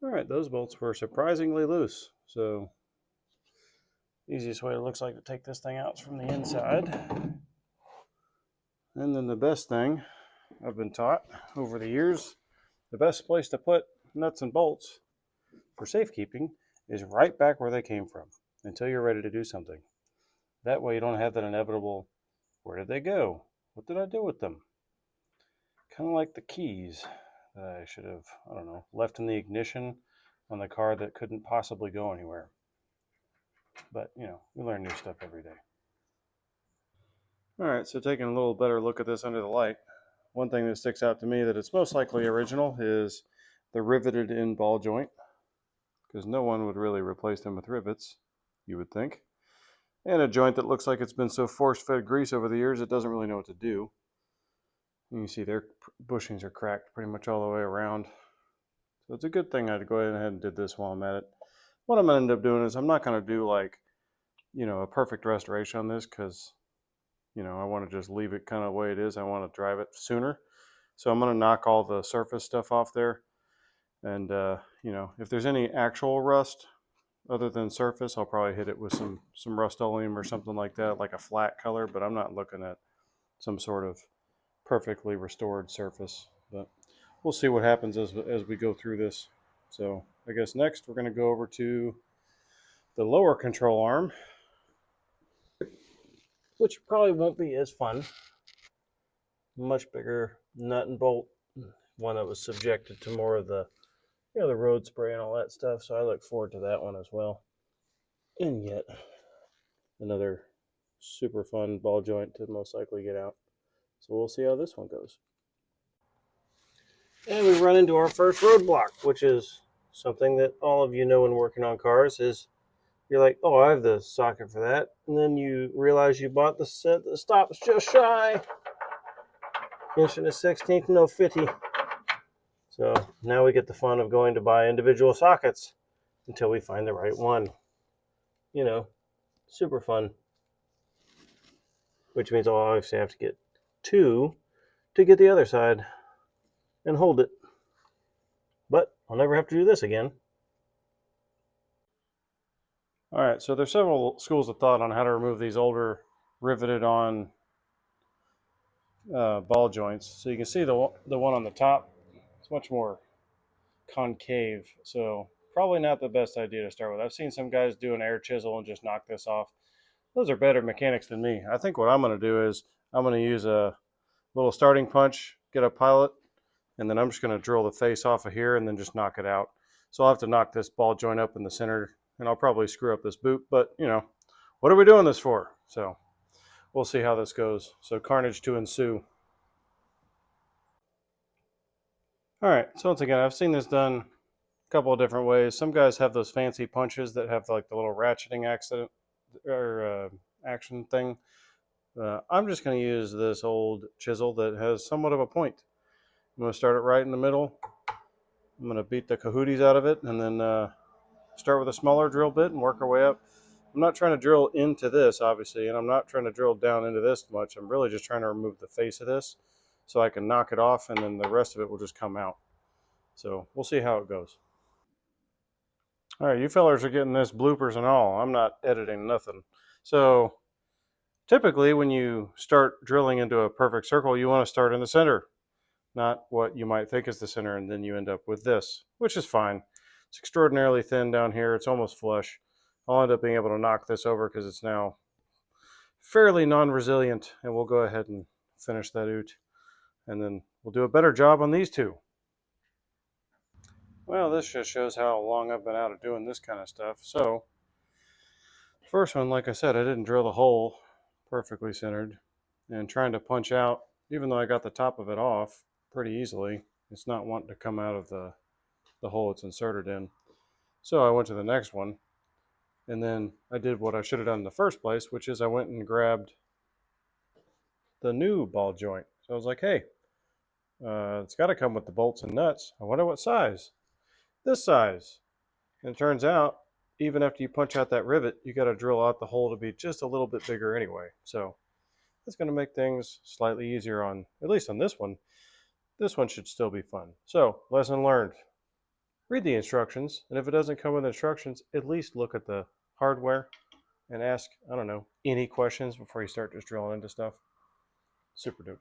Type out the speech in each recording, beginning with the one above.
All right, those bolts were surprisingly loose. So easiest way it looks like to take this thing out is from the inside. And then the best thing I've been taught over the years, the best place to put nuts and bolts for safekeeping is right back where they came from until you're ready to do something. That way you don't have that inevitable, where did they go? What did I do with them? Kind of like the keys that I should have, I don't know, left in the ignition on the car that couldn't possibly go anywhere. But, you know, we learn new stuff every day. All right, so taking a little better look at this under the light, one thing that sticks out to me that it's most likely original is the riveted in ball joint, because no one would really replace them with rivets, you would think. And a joint that looks like it's been so force-fed grease over the years it doesn't really know what to do. You can see their bushings are cracked pretty much all the way around. So it's a good thing I'd go ahead and did this while I'm at it. What I'm going to end up doing is I'm not going to do like, you know, a perfect restoration on this because, you know, I want to just leave it kind of the way it is. I want to drive it sooner. So I'm going to knock all the surface stuff off there. And, you know, if there's any actual rust other than surface, I'll probably hit it with some Rust-Oleum or something like that, like a flat color. But I'm not looking at some sort of perfectly restored surface. But we'll see what happens as we go through this. So I guess next we're going to go over to the lower control arm, which probably won't be as fun. Much bigger nut and bolt, one that was subjected to more of the, you know, the road spray and all that stuff. So I look forward to that one as well. And yet another super fun ball joint to most likely get out. So we'll see how this one goes. And we run into our first roadblock, which is something that all of you know when working on cars is you're like, oh, I have the socket for that. And then you realize you bought the set that stops just shy. Inch and a 16th, no 50. So now we get the fun of going to buy individual sockets until we find the right one. You know, super fun. Which means I'll obviously have to get two to get the other side and hold it. But I'll never have to do this again. All right, so there's several schools of thought on how to remove these older riveted on ball joints. So you can see the one on the top, it's much more concave. So probably not the best idea to start with. I've seen some guys do an air chisel and just knock this off. Those are better mechanics than me. I think what I'm going to do is I'm going to use a little starting punch, get a pilot, and then I'm just going to drill the face off of here and then just knock it out. So I'll have to knock this ball joint up in the center, and I'll probably screw up this boot, but you know, what are we doing this for? So we'll see how this goes. So carnage to ensue. All right, so once again, I've seen this done a couple of different ways. Some guys have those fancy punches that have like the little ratcheting accident or action thing. I'm just going to use this old chisel that has somewhat of a point. I'm going to start it right in the middle. I'm going to beat the cahooties out of it and then start with a smaller drill bit and work our way up. I'm not trying to drill into this, obviously, and I'm not trying to drill down into this much. I'm really just trying to remove the face of this so I can knock it off, and then the rest of it will just come out. So we'll see how it goes. All right, you fellers are getting this bloopers and all. I'm not editing nothing. So typically when you start drilling into a perfect circle, you want to start in the center, not what you might think is the center, and then you end up with this, which is fine. It's extraordinarily thin down here. It's almost flush. I'll end up being able to knock this over because it's now fairly non-resilient, and we'll go ahead and finish that out, and then we'll do a better job on these two. Well, this just shows how long I've been out of doing this kind of stuff. So first one, like I said, I didn't drill the hole perfectly centered, and trying to punch out, even though I got the top of it off pretty easily, it's not wanting to come out of the hole it's inserted in. So I went to the next one, and then I did what I should have done in the first place, which is I went and grabbed the new ball joint. So I was like, hey, it's got to come with the bolts and nuts. I wonder what size. This size. And it turns out, even after you punch out that rivet, you got to drill out the hole to be just a little bit bigger anyway. So that's going to make things slightly easier on, at least on this one. This one should still be fun. So, lesson learned. read the instructions, and if it doesn't come with instructions, at least look at the hardware and ask, I don't know, any questions before you start just drilling into stuff. Super dope.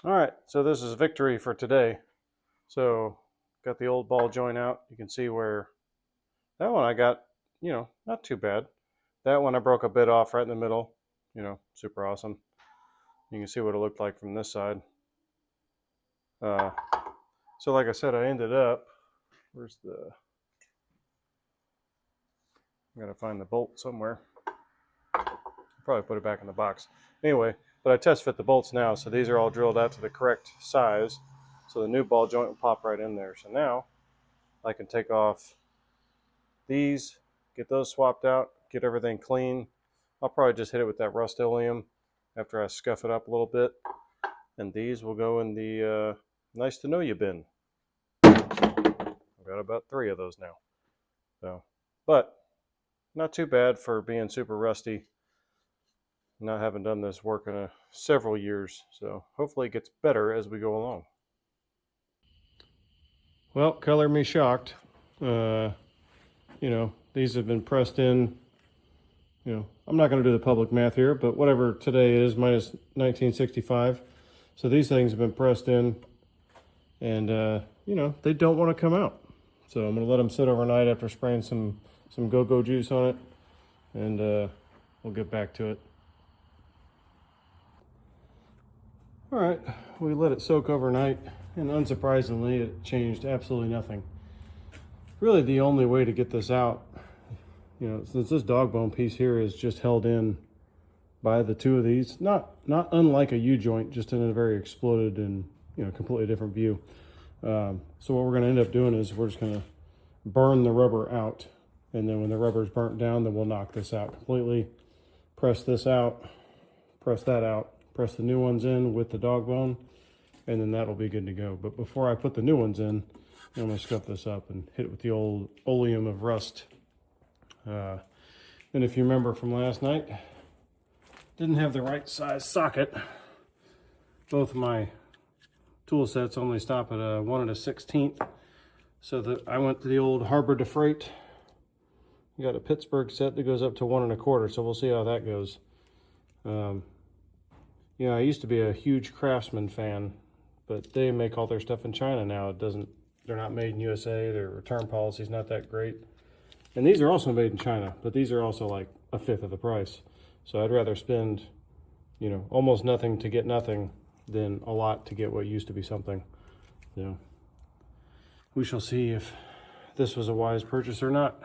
All right, so this is victory for today. So got the old ball joint out. You can see where that one I got, not too bad. That one I broke a bit off right in the middle, super awesome. You can see what it looked like from this side. So like I said, I ended up, I'm gonna find the bolt somewhere. Probably put it back in the box. Anyway, but I test fit the bolts now, so these are all drilled out to the correct size. So the new ball joint will pop right in there. So now I can take off these, get those swapped out, get everything clean. I'll probably just hit it with that Rust-Oleum after I scuff it up a little bit. And these will go in the nice to know you bin. I've got about 3 of those now. So, but not too bad for being super rusty. Not having done this work in several years. So hopefully it gets better as we go along. Well, color me shocked. These have been pressed in. I'm not going to do the public math here, but whatever today is minus 1965. So these things have been pressed in, and they don't want to come out. So I'm going to let them sit overnight after spraying some go-go juice on it, and we'll get back to it. All right, we let it soak overnight, and unsurprisingly, it changed absolutely nothing. Really, the only way to get this out, since this dog bone piece here is just held in by the 2 of these, not unlike a U-joint, just in a very exploded and completely different view. So what we're going to end up doing is we're just going to burn the rubber out, and then when the rubber is burnt down, then we'll knock this out completely, press this out, press that out, press the new ones in with the dog bone, and then that'll be good to go. But before I put the new ones in, I'm going to scuff this up and hit it with the old oleum of rust. And if you remember from last night, didn't have the right size socket. Both of my tool sets only stop at a 1 1/16. So I went to the old Harbor to Freight. You got a Pittsburgh set that goes up to 1 1/4. So we'll see how that goes. I used to be a huge Craftsman fan, but they make all their stuff in China now. They're not made in USA. Their return policy is not that great. And these are also made in China, but these are also like 1/5 of the price. So I'd rather spend, almost nothing to get nothing than a lot to get what used to be something. We shall see if this was a wise purchase or not.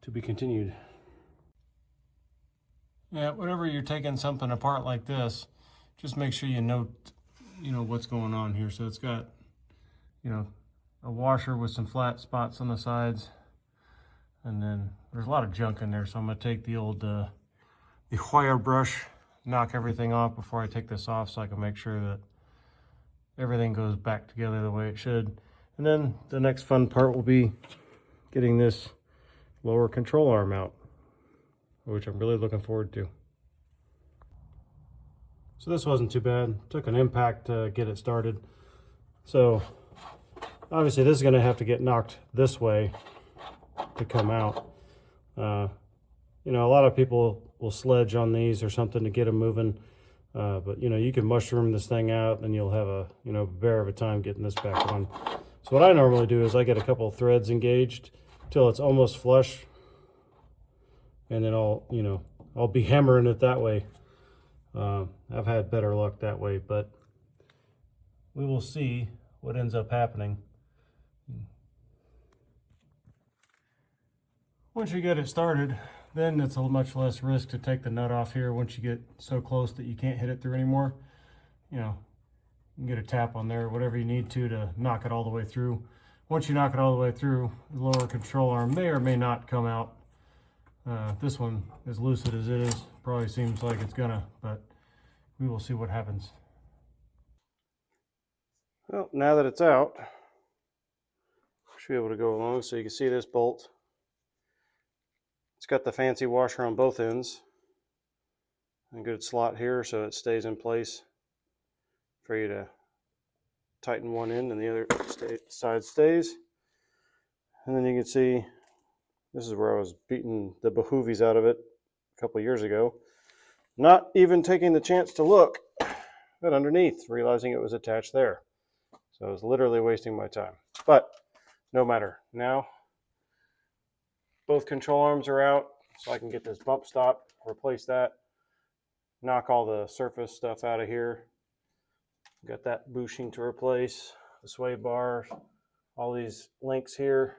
To be continued. Yeah, whenever you're taking something apart like this, just make sure you note, what's going on here. So it's got, a washer with some flat spots on the sides. And then there's a lot of junk in there. So I'm going to take the old, the wire brush, knock everything off before I take this off so I can make sure that everything goes back together the way it should. And then the next fun part will be getting this lower control arm out, which I'm really looking forward to. So this wasn't too bad. Took an impact to get it started. So obviously this is going to have to get knocked this way to come out. A lot of people will sledge on these or something to get them moving. But you can mushroom this thing out and you'll have a, bear of a time getting this back on. So what I normally do is I get a couple of threads engaged till it's almost flush. And then I'll be hammering it that way. I've had better luck that way, but we will see what ends up happening. Once you get it started, then it's a much less risk to take the nut off here once you get so close that you can't hit it through anymore. You can get a tap on there, whatever you need to knock it all the way through. Once you knock it all the way through, the lower control arm may or may not come out. This one, as lucid as it is, probably seems like it's gonna, but we will see what happens. Well, now that it's out, I should be able to go along. So you can see this bolt. It's got the fancy washer on both ends. A good slot here so it stays in place for you to tighten one end and the other side stays. And then you can see this is where I was beating the behoovies out of it a couple years ago, not even taking the chance to look at underneath, realizing it was attached there. So I was literally wasting my time. But no matter. Now both control arms are out, so I can get this bump stop, replace that, knock all the surface stuff out of here. Got that bushing to replace, the sway bar, all these links here,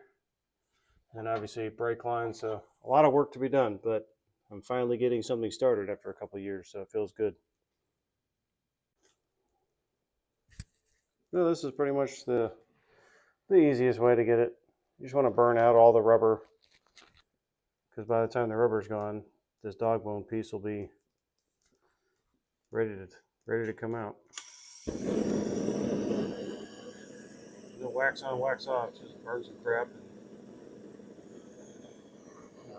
and obviously brake lines. So a lot of work to be done, but I'm finally getting something started after a couple of years, so it feels good. So this is pretty much the easiest way to get it. You just want to burn out all the rubber, because by the time the rubber's gone, this dog bone piece will be ready to come out. No wax on, wax off, just burn some crap. And,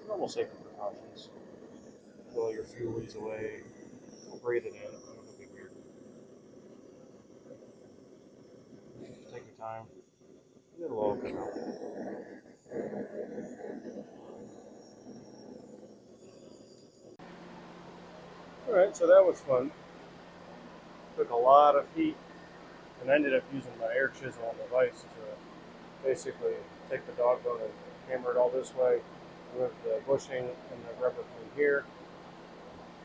normal safety precautions. Blow your fuel leads away. Don't breathe it in. It'll be weird. Take your time. It'll all come out. Alright, so that was fun. Took a lot of heat, and I ended up using my air chisel on the vise to basically take the dog bone and hammer it all this way, remove the bushing and the rubber from here,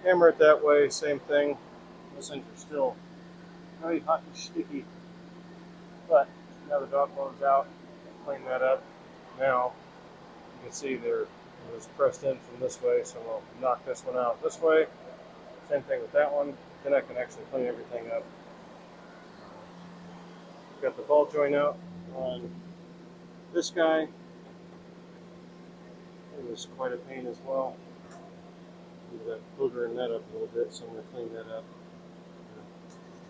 hammer it that way, same thing. This thing's still very hot and sticky, but now the dog bone's out. Clean that up. Now you can see it was pressed in from this way, so I'll knock this one out this way. Same thing with that one. Then I can actually clean everything up. Got the ball joint out on this guy. It was quite a pain as well. Ended up boogering that up a little bit, so I'm going to clean that up.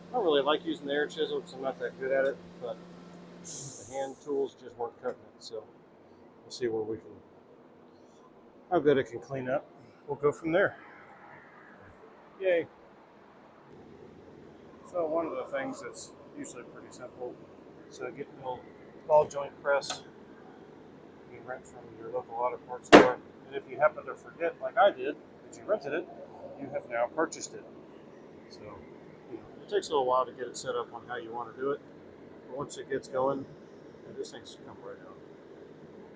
I don't really like using the air chisel because I'm not that good at it, but the hand tools just weren't cutting it. So we'll see how good it can clean up. We'll go from there. Yay. So one of the things that's usually pretty simple, so get the old ball joint press you rent from your local auto parts store. And if you happen to forget, like I did, that you rented it, you have now purchased it. So it takes a little while to get it set up on how you want to do it. But once it gets going, this thing's come right out.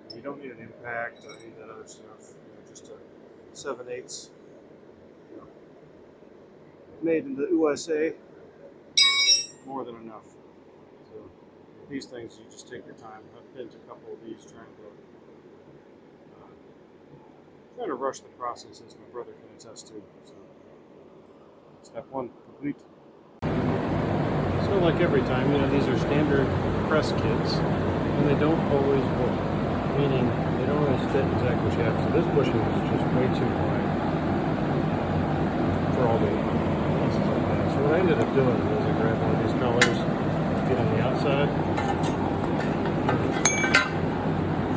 And you don't need an impact or any of that other stuff. Just a 7/8 made in the USA. More than enough. So these things, you just take your time. I've bent a couple of these trying to rush the process, as my brother can attest to. So step one complete. So like every time, these are standard press kits, and they don't always work. Meaning they don't always fit exactly what you have. So this bushing is just way too wide for all the pieces like that. So what I ended up doing was I grabbed one of these colors, get on the outside,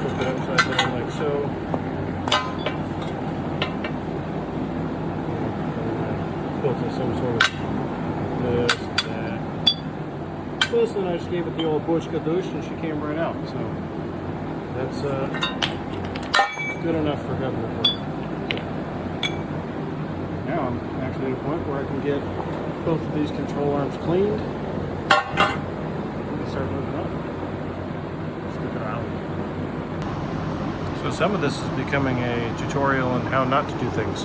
flip it upside down like so, and built in some sort of this, that. This, and I just gave it the old bush kadoosh, and she came right out. So that's good enough for government work. Now I'm actually at a point where I can get both of these control arms cleaned and start moving on. Stick it around. So some of this is becoming a tutorial on how not to do things.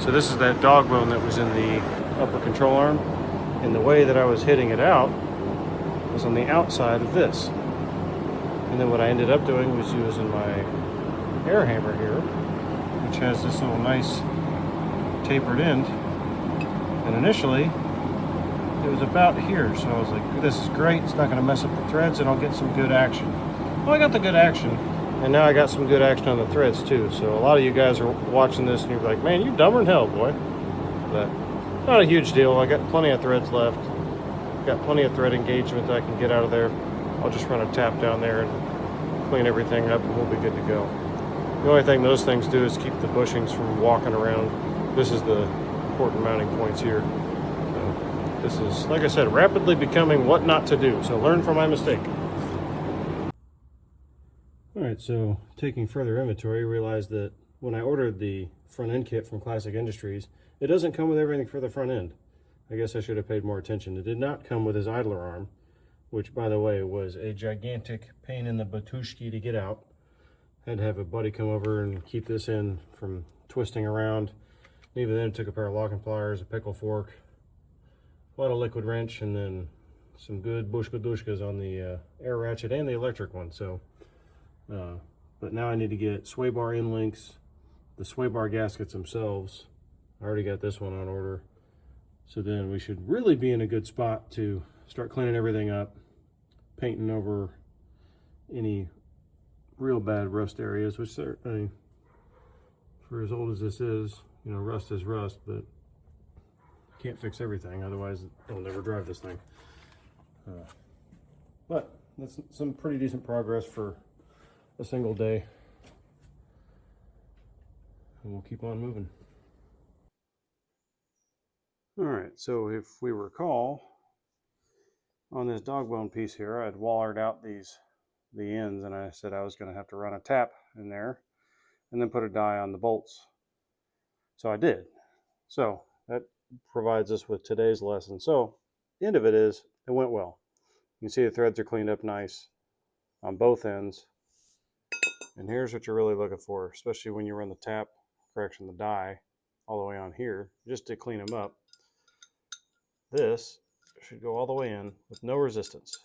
So this is that dog bone that was in the upper control arm, and the way that I was hitting it out was on the outside of this. And then what I ended up doing was using my air hammer here, which has this little nice tapered end. And initially, it was about here, so I was like, this is great, it's not going to mess up the threads, and I'll get some good action. Well, I got the good action, and now I got some good action on the threads too. So a lot of you guys are watching this, and you're like, man, you're dumber than hell, boy. But not a huge deal. I got plenty of threads left. Got plenty of thread engagement that I can get out of there. I'll just run a tap down there and clean everything up, and we'll be good to go. The only thing those things do is keep the bushings from walking around. This is the important mounting points here. So This is, like I said, rapidly becoming what not to do, so learn from my mistake. Alright, so taking further inventory, realized that when I ordered the front end kit from Classic Industries, it doesn't come with everything for the front end. I guess I should have paid more attention. It did not come with his idler arm, which, by the way, was a gigantic pain in the batushki to get out. Had to have a buddy come over and keep this in from twisting around. Even then, it took a pair of locking pliers, a pickle fork, a lot of liquid wrench, and then some good bushka-dushkas on the air ratchet and the electric one. So, but now I need to get sway bar end links, the sway bar gaskets themselves. I already got this one on order. So then we should really be in a good spot to start cleaning everything up, painting over any real bad rust areas, which I mean, for as old as this is, you know, rust is rust, but can't fix everything, otherwise I'll never drive this thing. But that's some pretty decent progress for a single day, and we'll keep on moving. All right, so if we recall, on this dog bone piece here, I had wallered out the ends, and I said I was going to have to run a tap in there and then put a die on the bolts. So I did. So that provides us with today's lesson. So the end of it is, it went well. You can see the threads are cleaned up nice on both ends. And here's what you're really looking for, especially when you run the tap, correction, the die, all the way on here, just to clean them up. This should go all the way in with no resistance.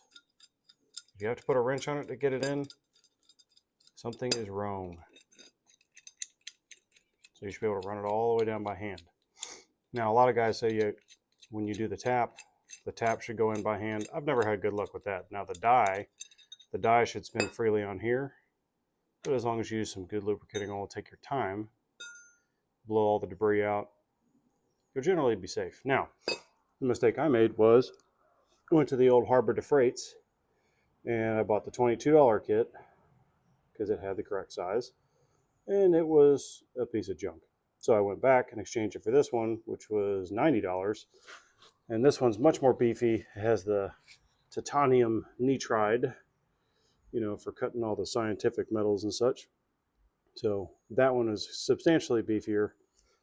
If you have to put a wrench on it to get it in, something is wrong. So you should be able to run it all the way down by hand. Now, a lot of guys say when you do the tap should go in by hand. I've never had good luck with that. Now the die should spin freely on here, but as long as you use some good lubricating oil, take your time, blow all the debris out, you'll generally be safe. Now, the mistake I made was I went to the old Harbor de Freights and I bought the $22 kit because it had the correct size, and it was a piece of junk. So I went back and exchanged it for this one, which was $90. And this one's much more beefy. It has the titanium nitride, you know, for cutting all the scientific metals and such. So that one is substantially beefier.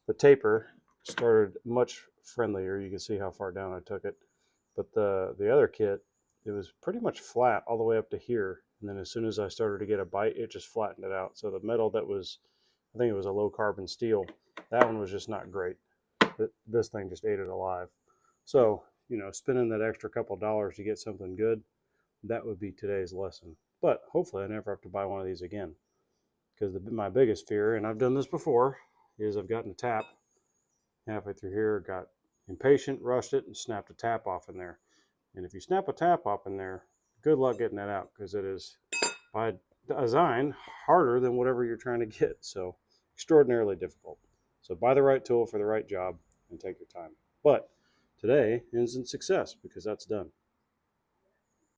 The taper started much friendlier. You can see how far down I took it. But the other kit, it was pretty much flat all the way up to here. And then as soon as I started to get a bite, it just flattened it out. So the metal that was, I think it was a low carbon steel, that one was just not great. This thing just ate it alive. So, you know, spending that extra couple dollars to get something good, that would be today's lesson. But hopefully I never have to buy one of these again. Because my biggest fear, and I've done this before, is I've gotten a tap halfway through here, got impatient, rushed it, and snapped a tap off in there. And if you snap a tap off in there, good luck getting that out, because it is, by design, harder than whatever you're trying to get. So extraordinarily difficult. So buy the right tool for the right job and take your time. But today ends in success because that's done.